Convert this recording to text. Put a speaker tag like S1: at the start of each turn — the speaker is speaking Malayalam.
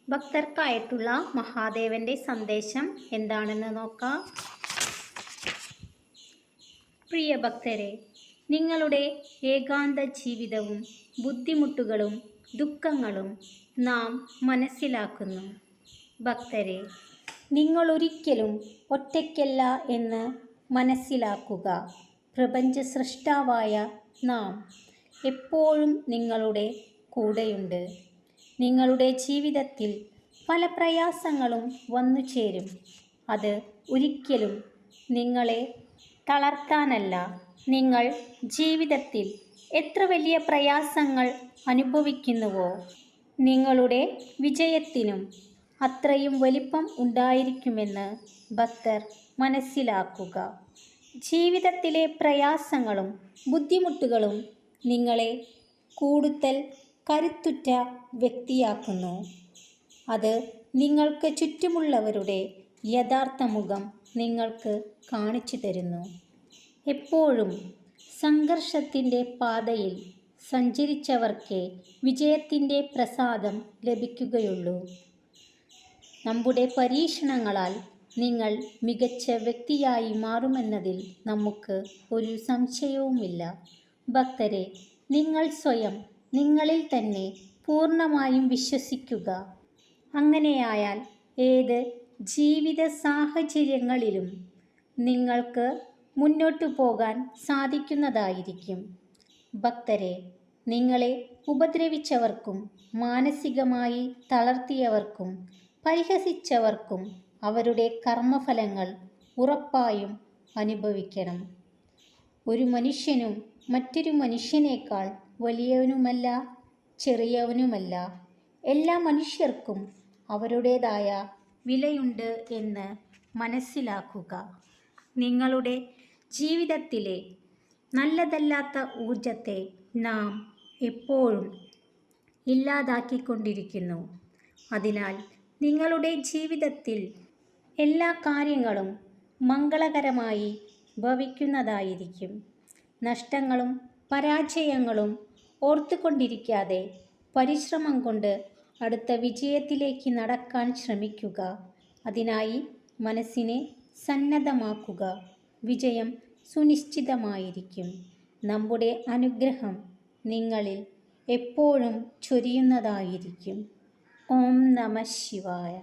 S1: ഭക്തർക്കായിട്ടുള്ള മഹാദേവന്റെ സന്ദേശം എന്താണെന്ന് നോക്കാം. പ്രിയ ഭക്തരെ, നിങ്ങളുടെ ഏകാന്ത ജീവിതവും ബുദ്ധിമുട്ടുകളും ദുഃഖങ്ങളും നാം മനസ്സിലാക്കുന്നു. ഭക്തരെ, നിങ്ങളൊരിക്കലും ഒറ്റയ്ക്കല്ല എന്ന് മനസ്സിലാക്കുക. പ്രപഞ്ച സൃഷ്ടാവായ നാം എപ്പോഴും നിങ്ങളുടെ കൂടെയുണ്ട്. നിങ്ങളുടെ ജീവിതത്തിൽ പല പ്രയാസങ്ങളും വന്നു ചേരും. അത് ഒരിക്കലും നിങ്ങളെ തളർത്താനല്ല. നിങ്ങൾ ജീവിതത്തിൽ എത്ര വലിയ പ്രയാസങ്ങൾ അനുഭവിക്കുന്നുവോ, നിങ്ങളുടെ വിജയത്തിനും അത്രയും വലിപ്പം ഉണ്ടായിരിക്കുമെന്ന് ഭക്തർ മനസ്സിലാക്കുക. ജീവിതത്തിലെ പ്രയാസങ്ങളും ബുദ്ധിമുട്ടുകളും നിങ്ങളെ കൂടുതൽ കരുത്തുറ്റ വ്യക്തിയാക്കുന്നു. അത് നിങ്ങൾക്ക് ചുറ്റുമുള്ളവരുടെ യഥാർത്ഥ മുഖം നിങ്ങൾക്ക് കാണിച്ചു തരുന്നു. എപ്പോഴും സംഘർഷത്തിൻ്റെ പാതയിൽ സഞ്ചരിച്ചവർക്കേ വിജയത്തിൻ്റെ പ്രസാദം ലഭിക്കുകയുള്ളൂ. നമ്മുടെ പരീക്ഷണങ്ങളാൽ നിങ്ങൾ മികച്ച വ്യക്തിയായി മാറുമെന്നതിൽ നമുക്ക് ഒരു സംശയവുമില്ല. ഭക്തരെ, നിങ്ങൾ സ്വയം നിങ്ങളിൽ തന്നെ പൂർണ്ണമായും വിശ്വസിക്കുക. അങ്ങനെയായാൽ ഏത് ജീവിത സാഹചര്യങ്ങളിലും നിങ്ങൾക്ക് മുന്നോട്ടു പോകാൻ സാധിക്കുന്നതായിരിക്കും. ഭക്തരെ, നിങ്ങളെ ഉപദ്രവിച്ചവർക്കും മാനസികമായി തളർത്തിയവർക്കും പരിഹസിച്ചവർക്കും അവരുടെ കർമ്മഫലങ്ങൾ ഉറപ്പായും അനുഭവിക്കണം. ഒരു മനുഷ്യനും മറ്റൊരു മനുഷ്യനേക്കാൾ വലിയവനുമല്ല ചെറിയവനുമല്ല. എല്ലാ മനുഷ്യർക്കും അവരുടേതായ വിലയുണ്ട് എന്ന് മനസ്സിലാക്കുക. നിങ്ങളുടെ ജീവിതത്തിലെ നല്ലതല്ലാത്ത ഊർജത്തെ നാം എപ്പോഴും ഇല്ലാതാക്കിക്കൊണ്ടിരിക്കുന്നു. അതിനാൽ നിങ്ങളുടെ ജീവിതത്തിൽ എല്ലാ കാര്യങ്ങളും മംഗളകരമായി ഭവിക്കുന്നതായിരിക്കും. നഷ്ടങ്ങളും പരാജയങ്ങളും ഓർത്തുകൊണ്ടിരിക്കാതെ പരിശ്രമം കൊണ്ട് അടുത്ത വിജയത്തിലേക്ക് നടക്കാൻ ശ്രമിക്കുക. അതിനായി മനസ്സിനെ സന്നദ്ധമാക്കുക. വിജയം സുനിശ്ചിതമായിരിക്കും. നമ്മുടെ അനുഗ്രഹം നിങ്ങളിൽ എപ്പോഴും ചൊരിയുന്നതായിരിക്കും. ഓം നമഃ ശിവായ.